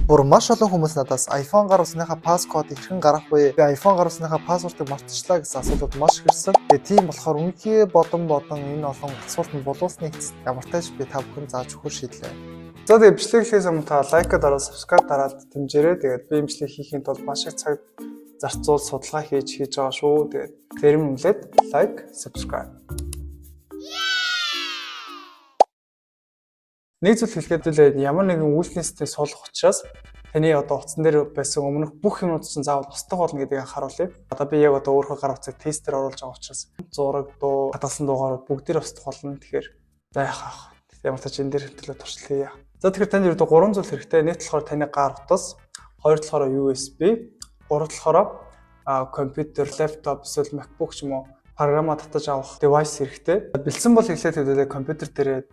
Бүр маш олон хүмүүс надаас iPhone гаргасныхаа паскод хэрхэн гарах вэ? Тэгээ iPhone гаргасныхаа пассвордыг мартчихлаа гэсэн асуултууд маш их ирсэн. Тэгээ тийм болохоор үнэхээр бодон энэ олон асуултанд болоосны эцэст ямар ч тач би та бүхэн зааж өгөх шийдлээ. За тэгээ бичлэглээс өмнө та лайк дараад subscribe дараад дэмжээрэй. Тэгээд би бичлэг хийхийн тулд маш их цаг зарцуул судалгаа хийж байгаа шүү. Тэгээд зарим хүлээд лайк, subscribe. Нэг зүйл хэлэхэд ямар нэгэн үйлдэл системийг суулгах учраас таны одоо утсан дээр байсан өмнөх бүх юмнууд чинь заавал устгах болно гэдгийг анхааруулъя. Одоо би яг одоо өөрөө гар утсыг тестээр оруулж байгаа учраас зураг, дуу, хадгалсан дуугаарууд бүгдээр устгах болно. Тэгэхээр за яах вэ? Ямар ч тач энэ дээр төлөө туршлага хийе. За тэгэхээр танд ердөө 3 зүйл хэрэгтэй. Нэг болохоор таны гар утас, хоёр талаараа USB, гурав талаараа компьютер, лаптоп, эсвэл MacBook ч юм уу програма татаж авах девайс хэрэгтэй. Бэлдсэн бол эхлээд хэвлээ компьютер дээр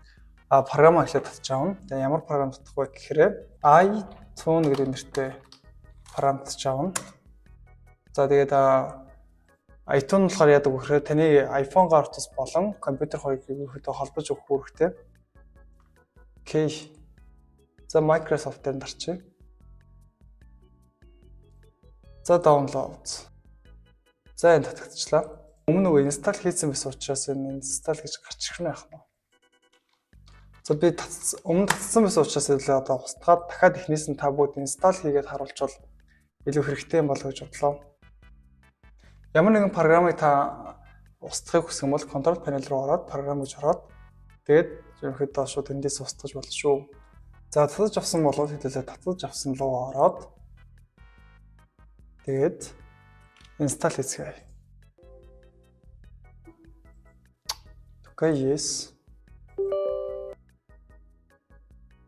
програма эхлээд татж авна. Тэгээ ямар програм татах вэ гэхээр iTunes гэдэг нэртэй програм татж авна. За тэгээд iTunes болохоор яадаг вэ гэхээр таны iPhone гар утас болон компьютер хоёрыг ерөнхийдөө холбож өгөх үүрэгтэй. Окей. За Microsoft дээр дарчих. За download. За энэ татагдчихлаа. Өмнө нь install хийсэн байсан учраас энэ install гэж гарч ирэх нь яах вэ? За би өмнө татсан байсан учраас одоо устгаад дахиад эхнээс нь та бүгд install хийгээд харуулчвал илүү хэрэгтэй юм болов гэж бодлоо. Ямар нэгэн програмыг та устгахыг хүсэх юм бол control panel руу ороод програм гэж ороод тэгээд ерөнхийдөө шууд эндээс устгаж болно шүү. За татаж авсан бол хэдүүлээ татаж авсан руу ороод тэгээд install хийцгээе. Окей, yes.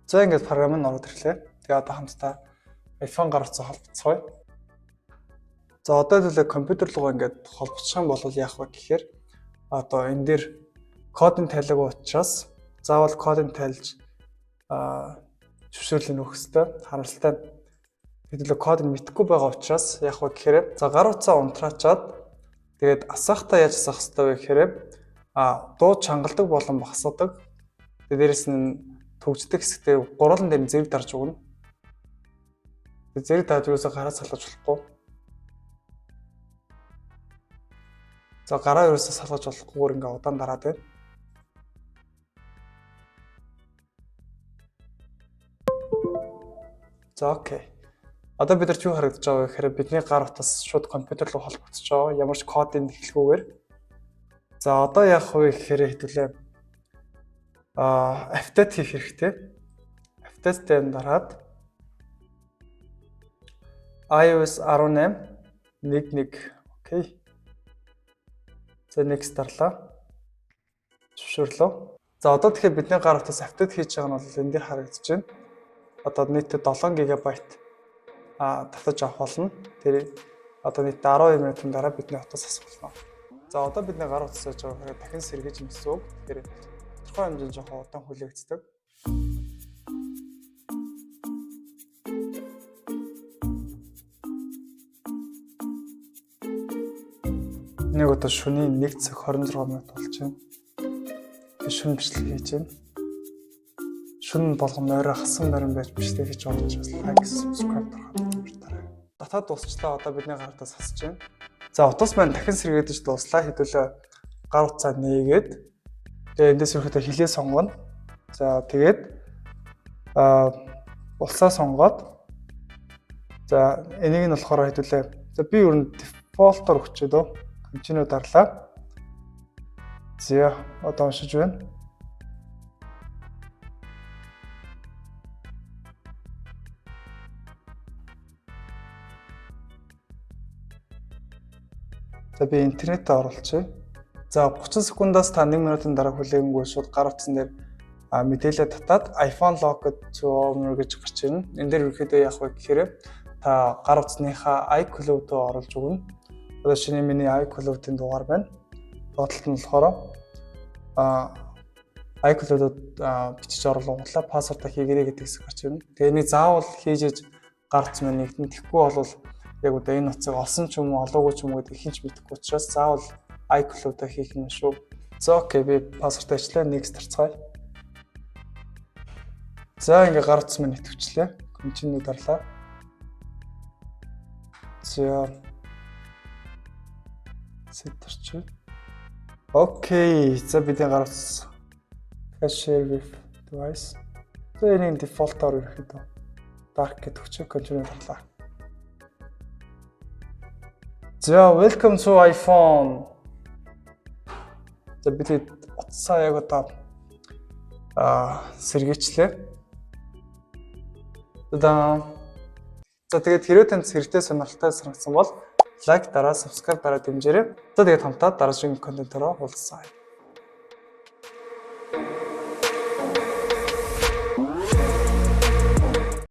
За ингээд програм нь ороод ирлээ. Тэгээ одоо хамтдаа iPhone гар утсаа холбоцгоё. За одоо төлөө компьютер руу ингээд холбоцох юм бол яах вэ гэхээр одоо энэ дээр кодын тайлаг учраас заавал кодын тайлж зөвшөөрлийг өгөх хэрэгтэй. Харамсалтай хэдүүлээ код нь мэдэхгүй байгаа учраас яах вэ гэхээр за гар утсаа унтраачаад тэгээд асаахтаа яаж асах хэрэгтэй вэ гэхээр дуу чангалдаг болон багасгадаг. Дээрээс нь төгждөг хэсэгтээ гурван дээр зэрэг дарж өгнө. Зэрэг дарж юусаа гараа салгаж болохгүй. За гараа юусаа салгаж болохгүйгээр ингээ удаан дараад байна. За окей. Одоо бид нар юу харагдаж байгаа вэ гэхээр бидний гар утас шууд компьютер руу холбогдож байгаа. Ямар ч кодын эхлэхгүйгээр. За одоо яах вэ гэхээр хэдүүлээ update хийх хэрэгтэй. Update-тэй дараад iOS 18.1.1 окей. За next дарлаа. Зөвшөөрлөө. За одоо тэгэхээр бидний гар утас update хийж байгаа нь бол энэ дээр харагдаж байна. Одоо нийтдээ 7 GB татаж авах болно. Тэр одоо нийтдээ 12 минутын дараа бидний утас асах болно. За одоо бидний гар утас яаж байгаа гэхээр дахин сэргийж мэдсэн үг. Тэгэхээр тодорхой хэмжээнд жоохон удаан хүлээгддэг. Нэг удаа шөнийн 1 цаг 26 минут болж байна. Шөнө бичлэг хийж байна. Шөнө болгон ойроо хасан барин байж бичлэг хийж байгаа учраас лайк, subscribe дарахад. Татаад дуусчлаа. Одоо бидний гар утас хасж байна. За утас маань дахин сэргээдэж дууслаа. Хэдүүлээ гар утсаа нээгээд тэгээ эндээс ерөөхдөө хилээ сонгоно. За тэгээд улсаа сонгоод за энийг нь болохоор хэдүүлээ. За би ер нь дефолтоор өгчөөд continue дарлаа. За одоо уншиж байна. За би интернетээ оруулчихъя. За 30 секундаас та 1 минутын дараа хүлээгэнгүй шууд гар утсан дээр мэдээлэл татаад iPhone lock гэж гарч ирнэ. Энэ дээр ерөөхдөө яах вэ гэхээр та гар утасныхаа iCloud руу оруулж өгнө. Одоо шинэ миний iCloud-ийн дугаар байна. Бодлолт нь болохоор iCloud-д бичиж оруулгуулаа пассвордаа хийгэрэй гэдэг хэсэг гарч ирнэ. Тэгээ энийг заавал хийж гар утас маань нэгтэн тэхгүй бол яг одоо энэ утсыг олсон ч юм уу олоогүй ч юм уу гэдэг хинч мэдэхгүй учраас заавал iCloud-аа хийх юм шүү. За окей би пассворд ажиллаа next дарцгаая. За ингээ гар утас минь итгэвчлээ. Continue дарлаа. За. Сэтэрч. Окей. За бидний гаргасан. Share with device. За энэ дефолтоор ерөөхдөө dark гэдэг хүчийг Continue дарлаа. За welcome to iPhone. За бид утсаа яг одоо сэргээчлээ. За тэгээд хэрвээ танд хэрэгтэй сонирхолтой санагдсан бол лайк дараа, subscribe дараа дэмжээрэй. За тэгээд хамтдаа дараагийн контентоор уулзъя.